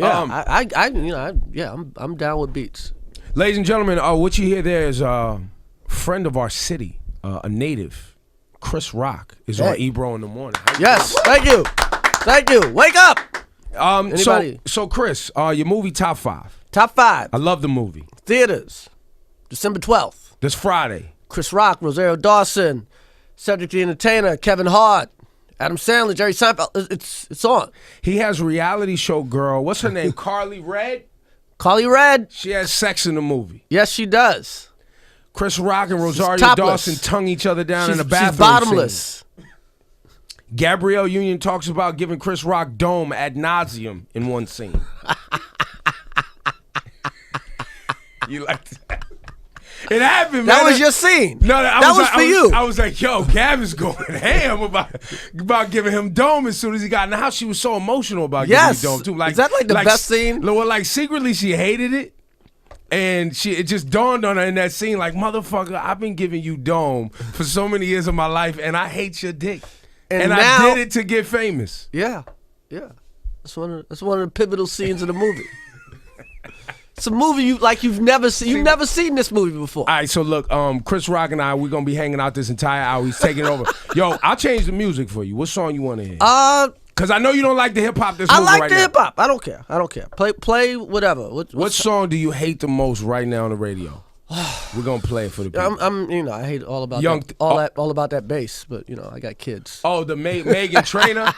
Yeah, I'm down with beats. Ladies and gentlemen, what you hear there is a friend of our city, a native, Chris Rock, is on Ebro in the morning. Yes, thank you. Wake up. So Chris, your movie Top 5. Top 5. I love the movie. Theaters, December 12th. This Friday. Chris Rock, Rosario Dawson, Cedric the Entertainer, Kevin Hart, Adam Sandler, Jerry Seinfeld. It's on. He has reality show girl. What's her name? Carly Red? Carly Red. She has sex in the movie. Yes, she does. Chris Rock and Rosario Dawson tongue each other down in the bathroom. She's bottomless. Scene. Gabrielle Union talks about giving Chris Rock dome ad nauseum in one scene. You like that? It happened, man. That was your scene. No, that was for you. I was like, yo, Gab is going ham about giving him dome as soon as he got in the house. She was so emotional about giving him dome, too. Is that like the best scene? Well, like secretly she hated it. And it just dawned on her in that scene, like, motherfucker, I've been giving you dome for so many years of my life, and I hate your dick. And now, I did it to get famous. Yeah. That's one of the pivotal scenes of the movie. It's a movie you've never seen. You've never seen this movie before. All right, so look, Chris Rock and we're gonna be hanging out this entire hour. He's taking over. Yo, I'll change the music for you. What song you want to hear? Because I know you don't like the hip hop. I like the hip hop. I don't care. Play whatever. What song do you hate the most right now on the radio? We're gonna play it for the people. I hate all about all about that bass, but I got kids. Oh, the Megan Trainor.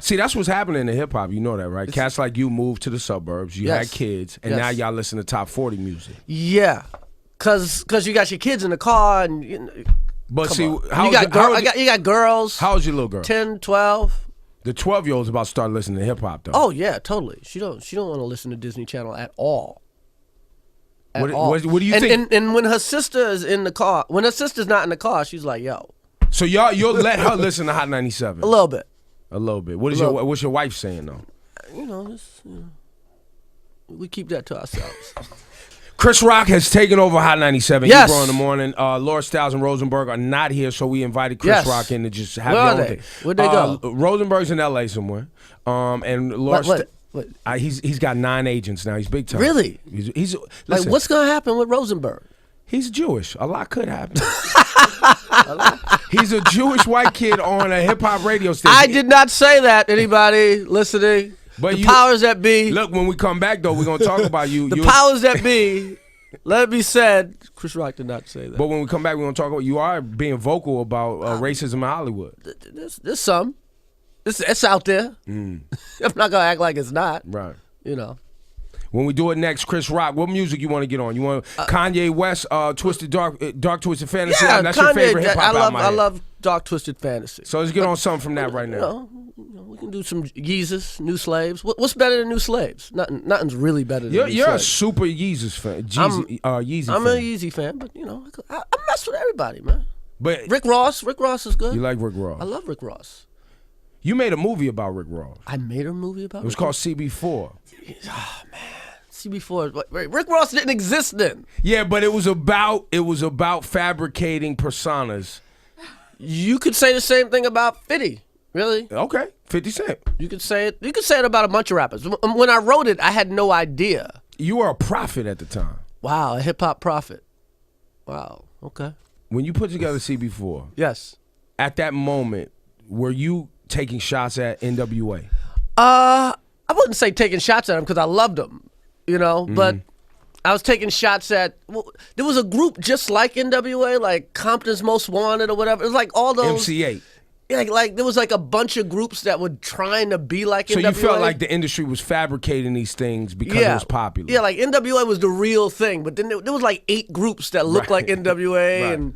See, that's what's happening in hip hop. You know that, right? Cats like you moved to the suburbs. You had kids, and now y'all listen to top 40 music. Yeah, cause you got your kids in the car, and but see, you got girls. How old's your little girl? 10, 12. The 12-year-old's about to start listening to hip hop, though. Oh yeah, totally. She don't want to listen to Disney Channel at all. What do you think? And when her sister is in the car, when her sister's not in the car, she's like, "Yo." So you'll let her listen to Hot 97? A little bit. What's your wife saying though? We keep that to ourselves. Chris Rock has taken over Hot 97. Yes. Ebro in the morning. Laura Stiles and Rosenberg are not here, so we invited Chris Rock in to just have Where your are own they? thing. Where'd they go? Rosenberg's in L.A. somewhere. And Laura. What? He's got 9 agents now. He's big time. Really? He's like, what's gonna happen with Rosenberg? He's Jewish. A lot could happen. He's a Jewish white kid on a hip hop radio station. I did not say that. Anybody listening? But the powers that be. Look, when we come back though, we're gonna talk about you. The powers that be. Let it be said, Chris Rock did not say that. But when we come back, we're gonna talk about you are being vocal about racism in Hollywood. There's some. It's out there. I'm not gonna act like it's not. Right. When we do it next, Chris Rock, what music you want to get on? You want Kanye West, Twisted Dark Twisted Fantasy? Yeah, that's Kanye, your favorite hip hop album. I love Dark Twisted Fantasy. So let's get on something from that right now. We can do some Yeezus, New Slaves. What's better than New Slaves? Nothing's really better than New Slaves. You're a super Yeezus fan. I'm a Yeezy fan, but I mess with everybody, man. But Rick Ross is good. You like Rick Ross? I love Rick Ross. You made a movie about Rick Ross. I made a movie about. It was called CB4. Oh man. CB4. Rick Ross didn't exist then. Yeah, but it was about fabricating personas. You could say the same thing about 50. Really? Okay, 50 Cent. You could say it about a bunch of rappers. When I wrote it, I had no idea. You were a prophet at the time. Wow, a hip hop prophet. Wow. Okay. When you put together CB4, yes. At that moment, were you taking shots at NWA? I wouldn't say taking shots at him because I loved him. But I was taking shots at. There was a group just like NWA, like Compton's Most Wanted or whatever. It was like all those. MC8. Yeah, like there was like a bunch of groups that were trying to be like NWA. So you felt like the industry was fabricating these things because it was popular. Yeah, like NWA was the real thing, but then there was like 8 groups that looked like NWA and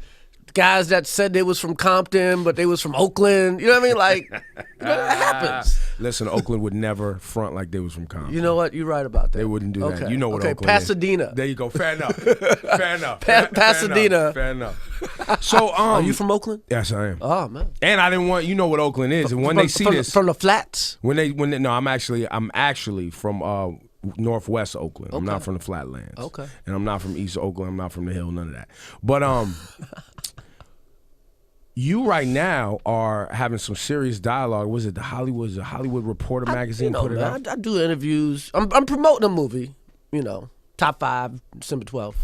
guys that said they was from Compton, but they was from Oakland. You know what I mean? Like, that happens. Listen, Oakland would never front like they was from Compton. You know what? You're right about that. They wouldn't do that. You know what Oakland Pasadena. is. There you go. Fair enough. Fair enough. Pasadena. Fair enough. So, are you from Oakland? Yes, I am. Oh man. And I didn't want what Oakland is, and when they see this from the flats. No, I'm actually from Northwest Oakland. I'm not from the Flatlands. Okay. And I'm not from East Oakland. I'm not from the Hill. None of that. But You right now are having some serious dialogue. Was it the Hollywood Reporter magazine put it out? I do interviews. I'm promoting a movie. Top 5, December 12th.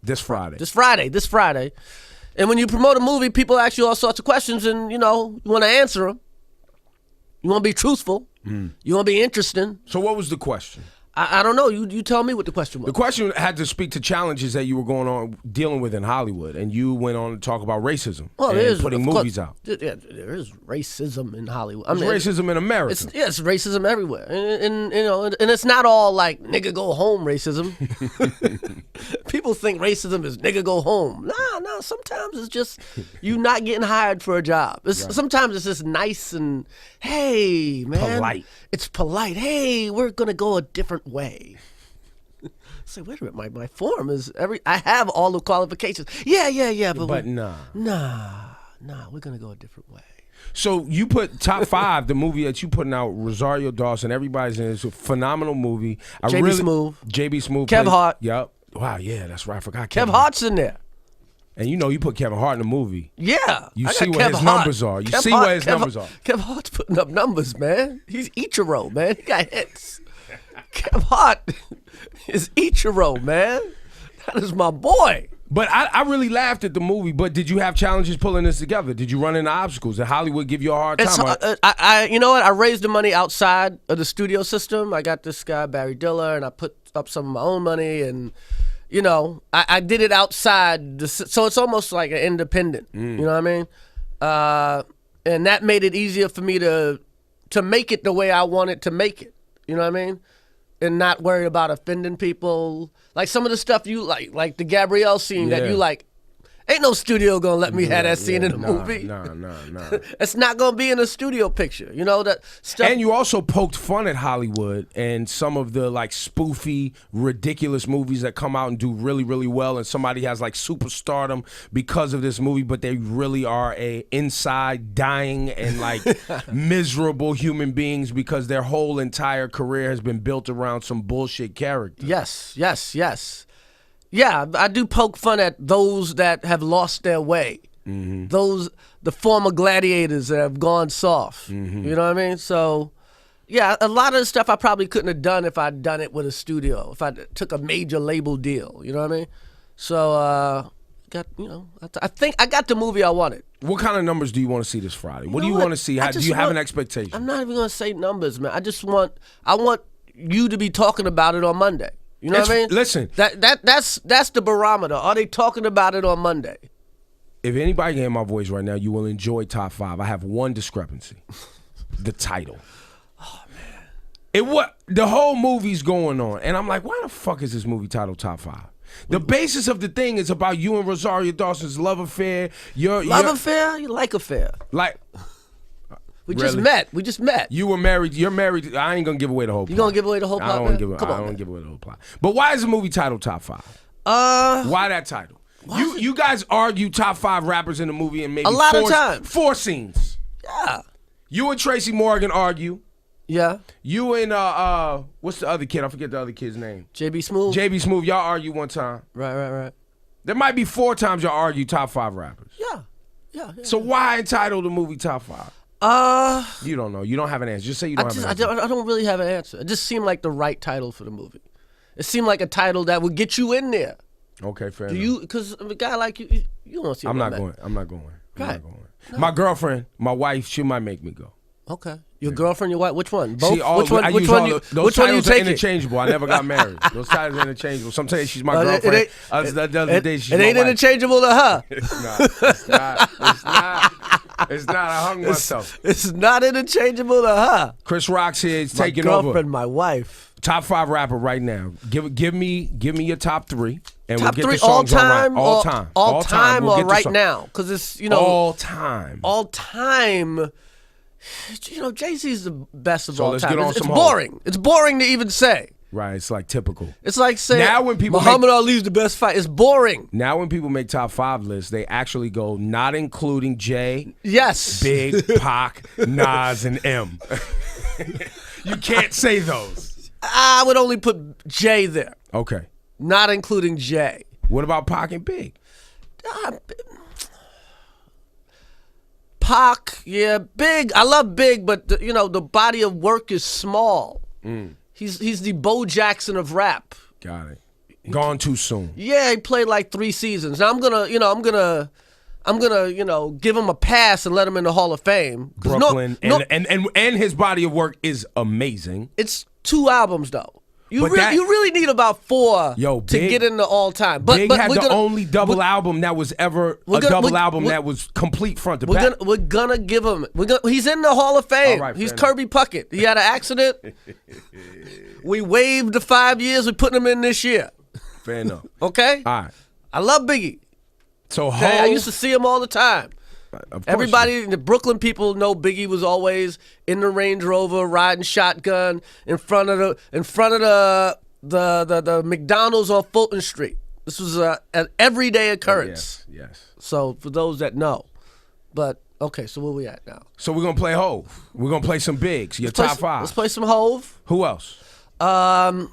This Friday. This Friday. And when you promote a movie, people ask you all sorts of questions, and you want to answer them. You want to be truthful. You want to be interesting. So what was the question? I don't know. You tell me what the question was. The question had to speak to challenges that you were dealing with in Hollywood, and you went on to talk about racism and putting movies out. Yeah, there is racism in Hollywood. There's racism in America. It's racism everywhere, and it's not all like nigga go home racism. People think racism is nigga go home. Nah. Sometimes it's just you not getting hired for a job. Sometimes it's just nice and hey man, polite. It's polite. Hey, we're gonna go a different way. Say, wait a minute, my form is I have all the qualifications. Yeah, but nah, we're gonna go a different way. So you put top 5, the movie that you putting out, Rosario Dawson, everybody's in it. It's a phenomenal movie. JB Smoove. Kev Hart. Yep. Wow, yeah, that's right. I forgot Kev Hart's in there. And you put Kevin Hart in the movie. Yeah. You see what his numbers are. You see what his numbers are. Kev Hart's putting up numbers, man. He's Ichiro, man. He got hits. Kev Hart is Ichiro, man. That is my boy. But I really laughed at the movie. But did you have challenges pulling this together? Did you run into obstacles? Did Hollywood give you a hard time? You know what? I raised the money outside of the studio system. I got this guy, Barry Diller, and I put up some of my own money. And, I did it outside. So it's almost like an independent. You know what I mean? And that made it easier for me to make it the way I wanted to make it. You know what I mean? And not worry about offending people. Like some of the stuff you like the Gabrielle scene that you like, ain't no studio gonna let me have that scene in the movie. No. It's not gonna be in a studio picture. That stuff. And you also poked fun at Hollywood and some of the like spoofy, ridiculous movies that come out and do really, really well, and somebody has like superstardom because of this movie, but they really are inside dying and like miserable human beings because their whole entire career has been built around some bullshit character. Yes. Yeah, I do poke fun at those that have lost their way. The former gladiators that have gone soft. You know what I mean? So, yeah, a lot of the stuff I probably couldn't have done if I'd done it with a studio, if I took a major label deal. You know what I mean? So, I think I got the movie I wanted. What kind of numbers do you want to see this Friday? What do you want to see? Do you have an expectation? I'm not even going to say numbers, man. I want you to be talking about it on Monday. You know what I mean? Listen, that's the barometer. Are they talking about it on Monday? If anybody can hear my voice right now, you will enjoy top 5. I have one discrepancy: the title. Oh man, the whole movie's going on, and I'm like, why the fuck is this movie titled Top 5? The basis of the thing is about you and Rosario Dawson's love affair. Affair? You like affair? Like. We just met. You were married. You're married. I ain't gonna give away the whole plot. You gonna give away the whole plot? I don't want to give away the whole plot. But why is the movie titled Top 5? Why that title? You guys argue top 5 rappers in the movie and maybe a lot of times 4 scenes. Yeah. You and Tracy Morgan argue. Yeah. You and what's the other kid? I forget the other kid's name. JB Smoove. JB Smoove. Y'all argue one time. Right. There might be 4 times y'all argue top 5 rappers. Yeah. So why entitle the movie Top 5? You don't know. You don't have an answer. Just say you don't have an answer. I don't really have an answer. It just seemed like the right title for the movie. It seemed like a title that would get you in there. Okay, fair enough. Because a guy like you don't see. I'm not going. No. My girlfriend, my wife, she might make me go. Okay. Your girlfriend, your wife, which one? Both? Which one you take? Interchangeable. I never got married. Those titles are interchangeable. Sometimes she's my girlfriend. The other day she's my wife. It ain't interchangeable to her. It's not. It's not. I hung myself. It's not interchangeable to her. Chris Rock's here. He's taking over. My girlfriend, my wife. Top 5 rapper right now. Give me your top 3, and top we'll get 3 the songs all time, right. All time. All time or right now? Because it's all time. All time. Jay-Z's the best of all time. It's boring. Hope. It's boring to even say. Right, it's like typical. It's like saying now when people Muhammad Ali's the best fight. It's boring. Now when people make top 5 lists, they actually go not including Jay, yes, Big, Pac, Nas, and M. You can't say those. I would only put Jay there. Okay. Not including Jay. What about Pac and Big? Pac, yeah, Big. I love Big, but the body of work is small. He's the Bo Jackson of rap. Got it. Gone too soon. Yeah, he played like 3 seasons. Now I'm gonna give him a pass and let him in the Hall of Fame. Brooklyn and his body of work is amazing. It's 2 albums though. You really need about 4 to get in the all time. Big had the only double album that was ever a double album that was complete front to back. We're gonna give him. He's in the Hall of Fame. Right, he's Kirby Puckett. He had an accident. We waived the 5 years. We're putting him in this year. Fair enough. Okay. All right. I love Biggie. So I used to see him all the time. Everybody, the the Brooklyn people know Biggie was always in the Range Rover riding shotgun in front of the McDonald's on Fulton Street. This was an everyday occurrence. Yes. So for those that know, but okay, so where we at now? So we're gonna play Hove. We're gonna play some bigs. Your top 5. Let's play some Hove. Who else? I'm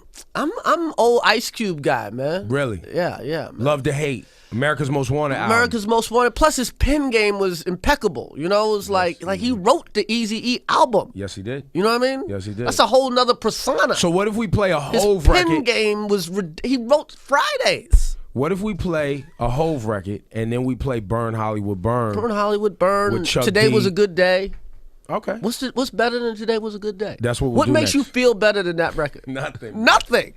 old Ice Cube guy, man. Really? Yeah, man. Love to Hate. America's Most Wanted album. America's Most Wanted. Plus his pen game was impeccable. It was like he wrote the Eazy-E album. Yes, he did. You know what I mean? Yes, he did. That's a whole nother persona. So what if we play a his Hove pen record? game was he wrote Fridays. What if we play a Hove record and then we play Burn Hollywood Burn? Burn Hollywood Burn. With Chuck Today D. Was a Good Day. Okay. What's better than Today Was a Good Day? That's what we'll What do makes next. you feel better than that record? Nothing.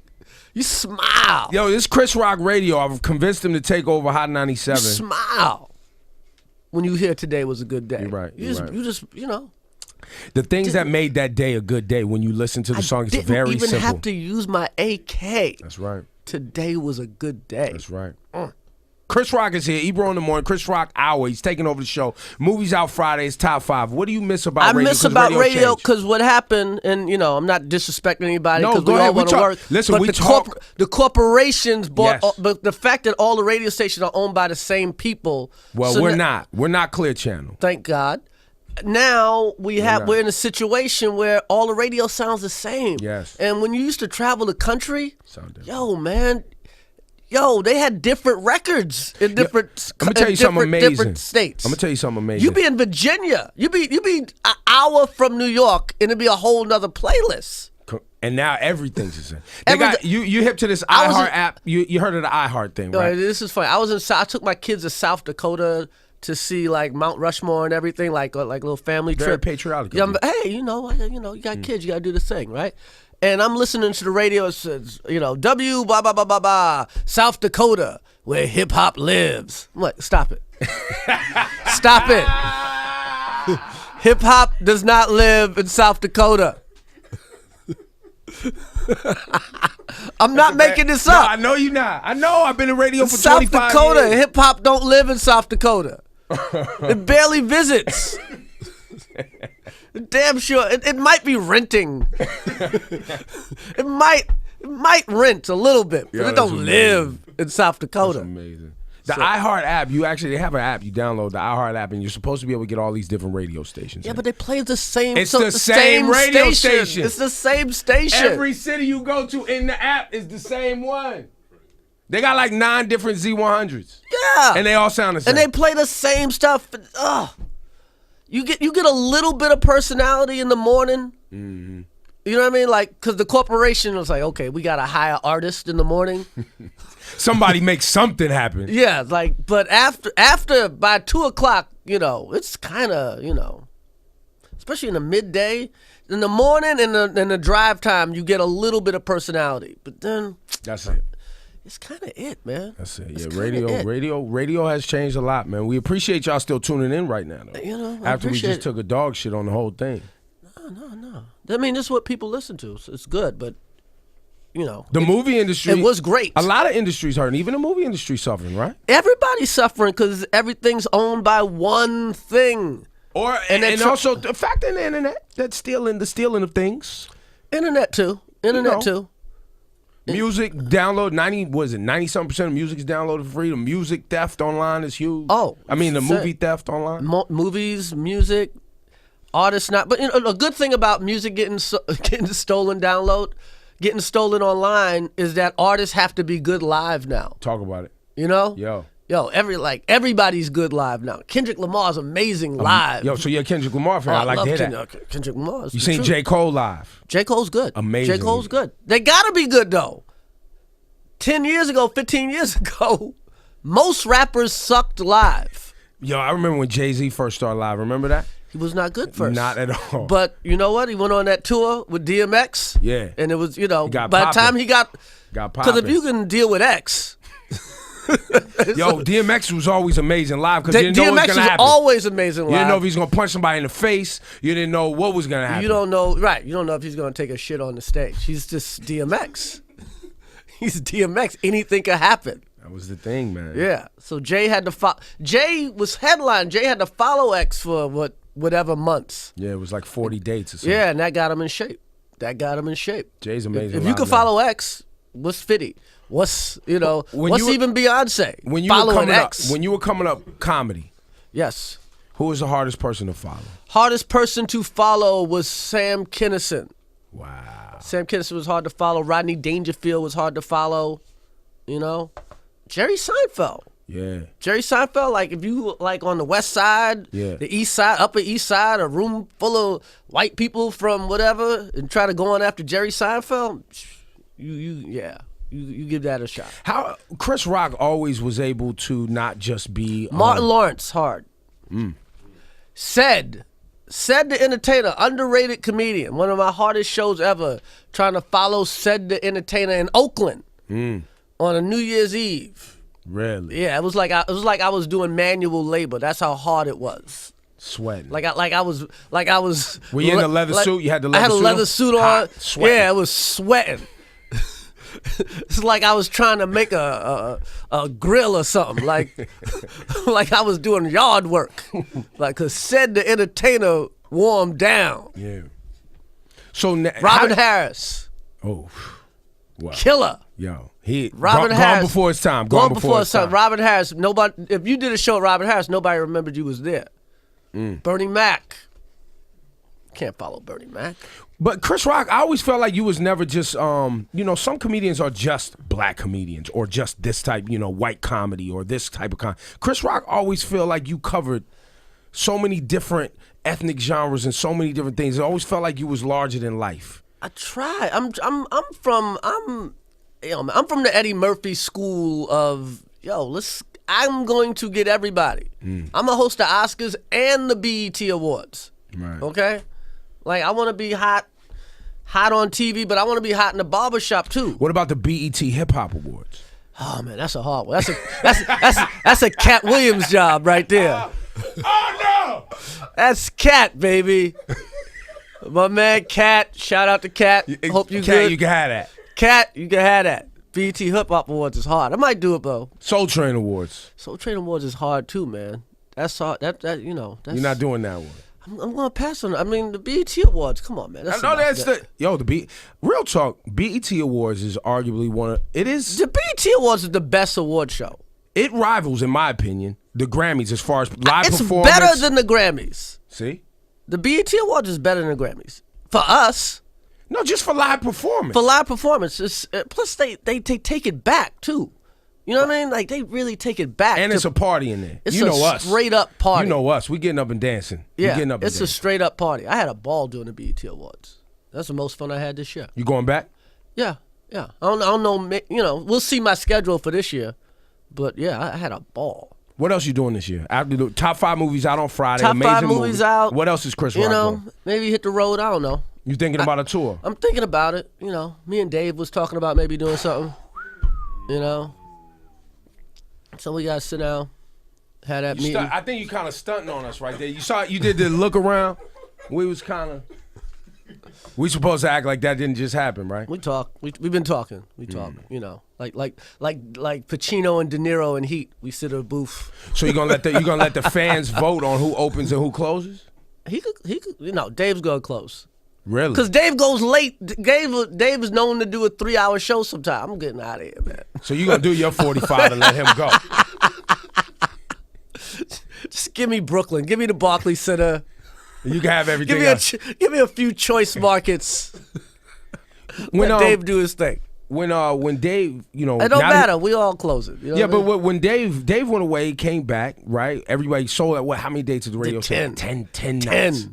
You smile. Yo, this Chris Rock Radio, I've convinced him to take over Hot 97. You smile when you hear Today Was a Good Day. You're right. You just The things that made that day a good day, when you listen to the song, it's very didn't even simple. have to use my AK. That's right. Today was a good day. That's right. Chris Rock is here. Ebro in the morning. Chris Rock hour. He's taking over the show. Movies out Fridays. Top 5. What do you miss about radio? I miss about radio because what happened, and I'm not disrespecting anybody because go we ahead. all want to work. Listen, but we talk. The corporations bought. Yes. But the fact that all the radio stations are owned by the same people. Well, so we're not. We're not Clear Channel. Thank God. Now we're in a situation where all the radio sounds the same. Yes. And when you used to travel the country, they had different records in different. I'm gonna tell you something amazing. Different states. I'm gonna tell you something amazing. You be in Virginia. You be an hour from New York, and it'd be a whole nother playlist. And now everything's the same. They got you hip to this iHeart app. You heard of the iHeart thing, right? This is funny. I took my kids to South Dakota to see like Mount Rushmore and everything, like a little family Very trip. patriotic. Yeah, hey, you got kids, you gotta do this thing, right? And I'm listening to the radio. It says, W blah blah blah blah blah, South Dakota, where hip hop lives. I'm like, stop it, stop it. Hip hop does not live in South Dakota. I'm not making this up. No, I know you're not. I know. I've been in radio for South 25 Dakota, years. hip hop don't live in South Dakota. It barely visits. Damn sure it might be renting. it might rent a little bit, but it don't live in South Dakota. That's amazing. The iHeart app, they have an app. You download the iHeart app, and you're supposed to be able to get all these different radio stations. Yeah, but they play the same. It's the same radio station. It's the same station. Every city you go to in the app is the same one. They got like 9 different Z100s. Yeah, and they all sound the same. And they play the same stuff. You get a little bit of personality in the morning. Mm-hmm. You know what I mean? Like, because the corporation was like, okay, we got to hire artists in the morning. Somebody make something happen. Yeah, but after by 2:00, it's kind of, especially in the midday, in the morning and the drive time, you get a little bit of personality. But then that's it. It's kind of it, man. That's it. Yeah, radio has changed a lot, man. We appreciate y'all still tuning in right now, though. After we just took a dog shit on the whole thing. No. I mean, this is what people listen to. So it's good, but the movie industry. It was great. A lot of industries hurting. Even the movie industry suffering, right? Everybody's suffering because everything's owned by one thing. And also the fact in the internet that's stealing of things. Internet too. Music download 90-something% of music is downloaded for free. The music theft online is huge. The movie theft online. Movies, music, artists not. But a good thing about music getting stolen online is that artists have to be good live now. Talk about it. Yo. Yo, everybody's good live now. Kendrick Lamar's amazing live. Yo, so you're a Kendrick Lamar fan. I like love that. Kendrick Lamar. You seen J. Cole live? J. Cole's good. Amazing. J. Cole's good. They gotta be good though. 10 years ago, 15 years ago, most rappers sucked live. Yo, I remember when Jay-Z first started live. Remember that? He was not good first. Not at all. But you know what? He went on that tour with DMX. Yeah. And it was, by the poppin'. time he got popping. Because if you can deal with X. Yo, DMX was always amazing live because you didn't know what was going to happen. DMX was always amazing live. You didn't know if he was going to punch somebody in the face. You didn't know what was going to happen. You don't know, right. You don't know if he's going to take a shit on the stage. He's just DMX. He's DMX. Anything could happen. That was the thing, man. Yeah. So Jay had to follow. Jay was headline. Jay had to follow X for whatever months. Yeah, it was like 40 dates or something. Yeah, and that got him in shape. Jay's amazing. If you could follow X, what's 50? What's even Beyonce? When you following X. When you were coming up comedy, yes. Who was the hardest person to follow? Hardest person to follow was Sam Kinison. Wow. Sam Kinison was hard to follow. Rodney Dangerfield was hard to follow. Jerry Seinfeld. Yeah. Jerry Seinfeld, like if you like on the west side, the east side, upper east side, a room full of white people from whatever, and try to go on after Jerry Seinfeld, you give that a shot. How Chris Rock always was able to not just be Martin Lawrence hard. Said the Entertainer, underrated comedian, one of my hardest shows ever. Trying to follow Said the Entertainer in Oakland on a New Year's Eve. Really? Yeah, it was like I was doing manual labor. That's how hard it was. Sweating. Like I was. Were you in a leather suit? You had the leather suit. I had a leather suit on. Hot, sweating. Yeah, it was sweating. It's like I was trying to make a grill or something. Like I was doing yard work. Like, cause Said the Entertainer warmed down. Yeah. So Robin Harris. Oh. Wow. Killer. Yo. Robin Harris, gone before his time. Gone before his time. Robin Harris. Nobody. If you did a show with Robin Harris, nobody remembered you was there. Bernie Mac. Can't follow Bernie Mac. But Chris Rock, I always felt like you was never just, some comedians are just black comedians or just this type, white comedy or this type of comedy. Chris Rock always felt like you covered so many different ethnic genres and so many different things. It always felt like you was larger than life. I try. I'm from the Eddie Murphy school of I'm going to get everybody. I'm gonna host the Oscars and the BET Awards. Right. Okay? Like I want to be hot on TV, but I want to be hot in the barbershop too. What about the BET Hip Hop Awards? Oh man, that's a hard one. That's a Cat Williams job right there. Oh no! That's Cat, baby. My man Cat, shout out to Cat. Hope you Cat, good. you can have that. Cat, you can have that. BET Hip Hop Awards is hard. I might do it though. Soul Train Awards. Soul Train Awards is hard too, man. That's hard. That's You're not doing that one. I'm gonna pass on it. I mean, the BET Awards. Come on, man. Real talk. BET Awards is arguably the BET Awards is the best award show. It rivals, in my opinion, the Grammys as far as live performance. It's better than the Grammys. See, the BET Awards is better than the Grammys for us. No, just for live performance. For live performance, plus they take it back too. You know what I mean? Like they really take it back. And it's a party in there. It's us. Straight up party. You know us. We getting up and dancing. Yeah, it's a straight up party. I had a ball doing the BET Awards. That's the most fun I had this year. You going back? Yeah. I don't know. We'll see my schedule for this year, but yeah, I had a ball. What else you doing this year? After the top 5 movies out on Friday. Top amazing 5 movies out. What else is Chris Rock doing? Maybe hit the road. I don't know. You thinking about a tour? I'm thinking about it. Me and Dave was talking about maybe doing something. So we gotta sit down, have that meeting. I think you kind of stunting on us right there. You did the look around. We supposed to act like that didn't just happen, right? We talk. We've been talking. We talk. Like Pacino and De Niro in Heat. We sit in a booth. So you gonna let the fans vote on who opens and who closes? He could. Dave's gonna close. Really? Because Dave goes late. Dave is known to do a 3-hour show sometime. I'm getting out of here, man. So you gonna do your 45 and let him go? Just give me Brooklyn. Give me the Barclays Center. You can have everything give me a few choice markets. Let Dave do his thing. when Dave, it don't matter. We all close it. You know but when Dave went away, came back, right? Everybody sold out. How many dates at the radio? 10. 10 nights.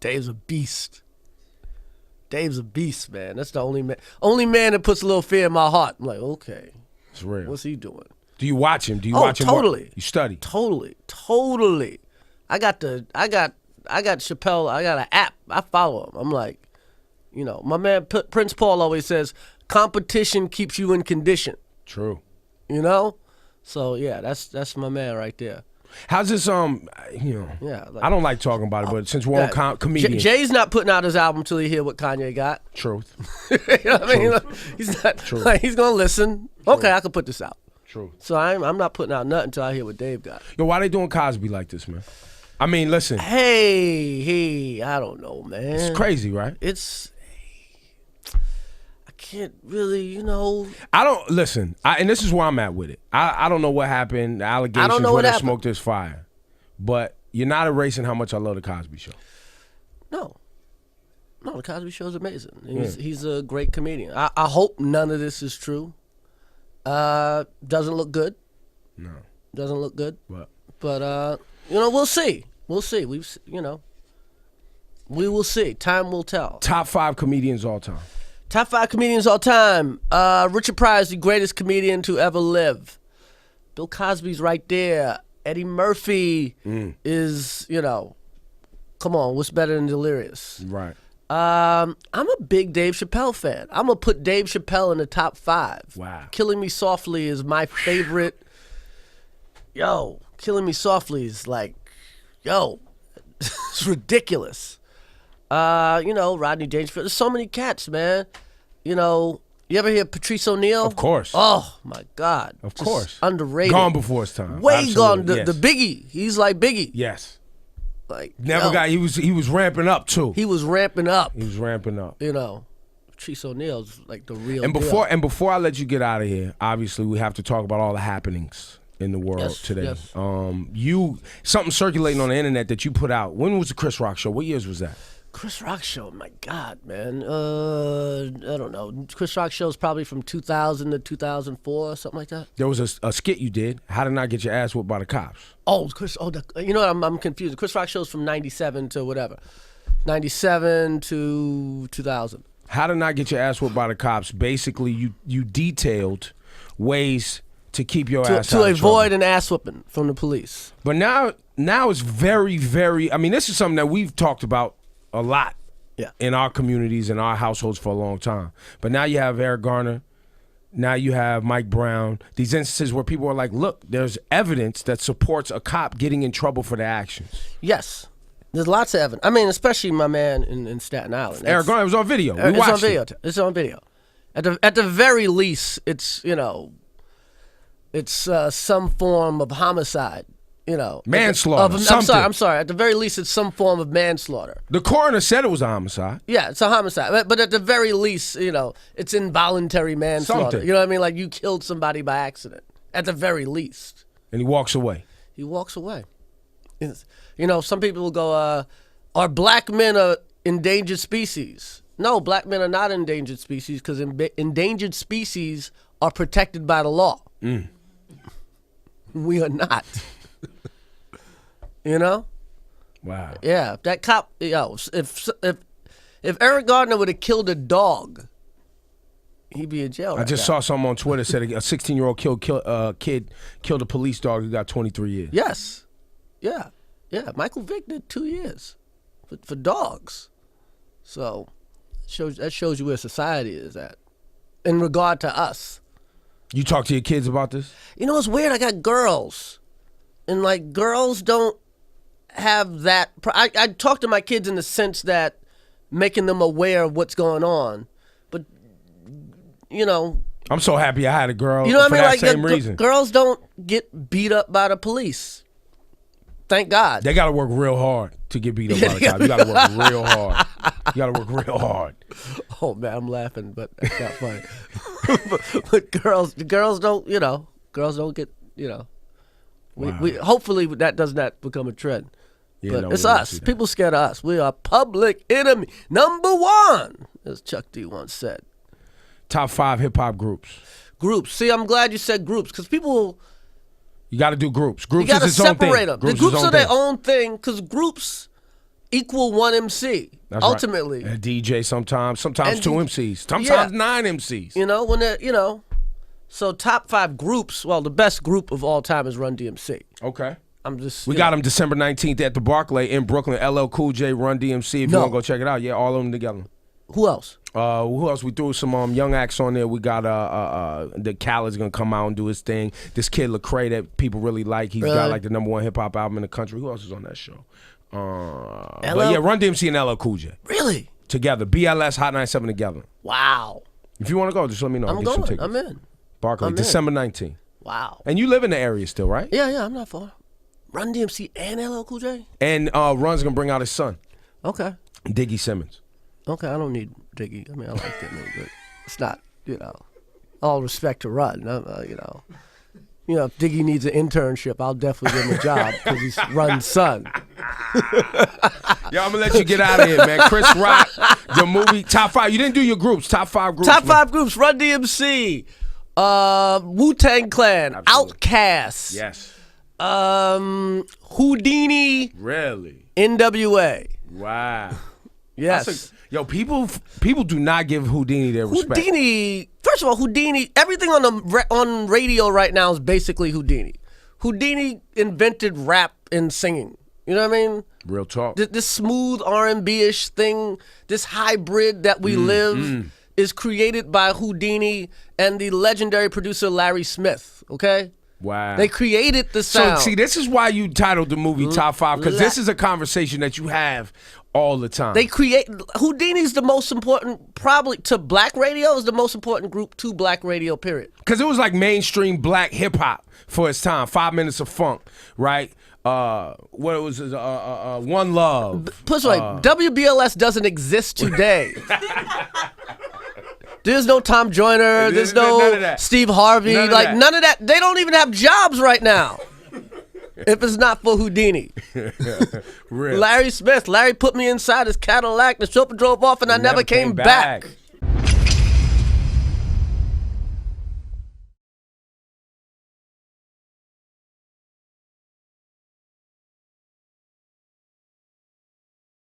Dave's a beast. Dave's a beast, man. That's the only man that puts a little fear in my heart. I'm like, okay, it's real. What's he doing? Do you watch him? Do you watch him? Totally. You study? Totally. I got Chappelle. I got an app. I follow him. I'm like, my man Prince Paul always says, competition keeps you in condition. True. So yeah, that's my man right there. How's this? I don't like talking about it, but since we're on comedians, Jay's not putting out his album till he hear what Kanye got. Truth. You know what I mean? He's not. Like, he's gonna listen. Truth. Okay, I can put this out. True. So I'm not putting out nothing until I hear what Dave got. Yo, why they doing Cosby like this, man? I mean, listen. Hey, I don't know, man. It's crazy, right? I can't really, I don't listen. And this is where I'm at with it. I don't know what happened. The allegations, I don't know what happened. Smoke this fire, but you're not erasing how much I love the Cosby Show. No, the Cosby Show's amazing. He's a great comedian. I hope none of this is true. Doesn't look good. No, doesn't look good. But we'll see. We'll see. We will see. Time will tell. Top 5 comedians all time. Top 5 comedians all time. Richard Pryor is the greatest comedian to ever live. Bill Cosby's right there. Eddie Murphy is, come on, what's better than Delirious? Right. I'm a big Dave Chappelle fan. I'm going to put Dave Chappelle in the top 5. Wow. Killing Me Softly is my favorite. Killing Me Softly is like, it's ridiculous. Rodney Dangerfield. There's so many cats, man. You ever hear Patrice O'Neal? Of course. Oh, my God. Of course. Underrated. Gone before his time. Way Absolutely. gone. The Biggie. He's like Biggie. Yes. Like he was ramping up too. He was ramping up. Patrice O'Neal's like the real deal. And before I let you get out of here, obviously we have to talk about all the happenings in the world today. Yes. Something circulating on the internet that you put out. When was the Chris Rock show? What years was that? Chris Rock show, my God, man. I don't know. Chris Rock show is probably from 2000 to 2004 or something like that. There was a skit you did. How to not get your ass whooped by the cops. Oh, Chris. Oh, you know what? I'm confused. The Chris Rock show is from 97 to whatever. 97 to 2000. How to not get your ass whooped by the cops. Basically, you detailed ways to keep your ass out to of avoid trouble. an ass whooping from the police. But now it's very, very. I mean, this is something that we've talked about a lot in our communities and our households for a long time. But now you have Eric Garner. Now you have Mike Brown. These instances where people are like, look, there's evidence that supports a cop getting in trouble for their actions. Yes. There's lots of evidence. I mean, especially my man in Staten Island. Eric Garner, it was on video. We watched it. It's on video. At the very least, it's, it's some form of homicide. Manslaughter. I'm sorry. At the very least, it's some form of manslaughter. The coroner said it was a homicide. Yeah, it's a homicide. But at the very least, it's involuntary manslaughter. Something. You know what I mean? Like you killed somebody by accident. At the very least. And he walks away. Some people will go, are black men a endangered species? No, black men are not endangered species because endangered species are protected by the law. We are not. Wow. Yeah, if that cop, if Eric Gardner would have killed a dog, he'd be in jail. I just saw something on Twitter said a 16-year-old kid killed a police dog who got 23 years. Yes. Yeah. Michael Vick did 2 years for dogs. So that shows you where society is at in regard to us. You talk to your kids about this? It's weird. I got girls, and like girls don't have that. I talk to my kids in the sense that making them aware of what's going on, but I'm so happy I had a girl. You know what I mean? That like same reason. Girls don't get beat up by the police. Thank God. They got to work real hard to get beat up by the cops. You got to work real hard. You got to work real hard. Oh man, I'm laughing, but that's not funny. but girls don't. Girls don't get. We hopefully that does not become a trend. Yeah, but it's us. People scared of us. We are public enemy number one, as Chuck D once said. Top 5 hip hop groups. Groups. See, I'm glad you said groups because people. You got to do groups. Groups you got to is its own thing. separate them. The groups are their own thing because groups equal one MC. That's ultimately. Right. A DJ sometimes and 2 MCs, sometimes 9 MCs. You know, when they're, so top 5 groups, well, the best group of all time is Run DMC. Okay. We got them December 19th at the Barclay in Brooklyn. LL Cool J, Run DMC. If you want to go check it out, yeah, all of them together. Who else? Who else? We threw some young acts on there. We got the Khaled's gonna come out and do his thing. This kid Lecrae that people really like. He's got like the #1 hip hop album in the country. Who else is on that show? But yeah, Run DMC and LL Cool J. Really? Together. BLS Hot 97 together. Wow. If you want to go, just let me know. I'm going. I'm in. Barclay, December 19th. Wow. And you live in the area still, right? Yeah, I'm not far. Run DMC and LL Cool J? And Run's gonna bring out his son. Okay. Diggy Simmons. Okay, I don't need Diggy. I mean, I like that name, but it's not, all respect to Run. If Diggy needs an internship, I'll definitely give him a job because he's Run's son. Yo, I'm going to let you get out of here, man. Chris Rock, the movie, top 5. You didn't do your groups. Top 5 groups. Top 5 groups, Run DMC, Wu-Tang Clan, Outkast. Yes. Houdini. Really? NWA. Wow. Yes. Yo, people do not give Houdini their respect. First of all, Houdini, everything on radio right now is basically Houdini. Houdini invented rap and singing. You know what I mean? Real talk. This smooth R&B-ish thing, this hybrid that we live is created by Houdini and the legendary producer Larry Smith, okay? Wow. They created the sound. So, see, this is why you titled the movie Top 5, because this is a conversation that you have all the time. Houdini's the most important, probably to black radio, is the most important group to black radio, period. Because it was like mainstream black hip-hop for its time. 5 Minutes of Funk, right? What was it? One Love. Put it this way, WBLS doesn't exist today. There's no Tom Joyner. There's no Steve Harvey. None of that. They don't even have jobs right now. If it's not for Houdini. Really? Larry Smith. Larry put me inside his Cadillac. The chauffeur drove off and I never came back.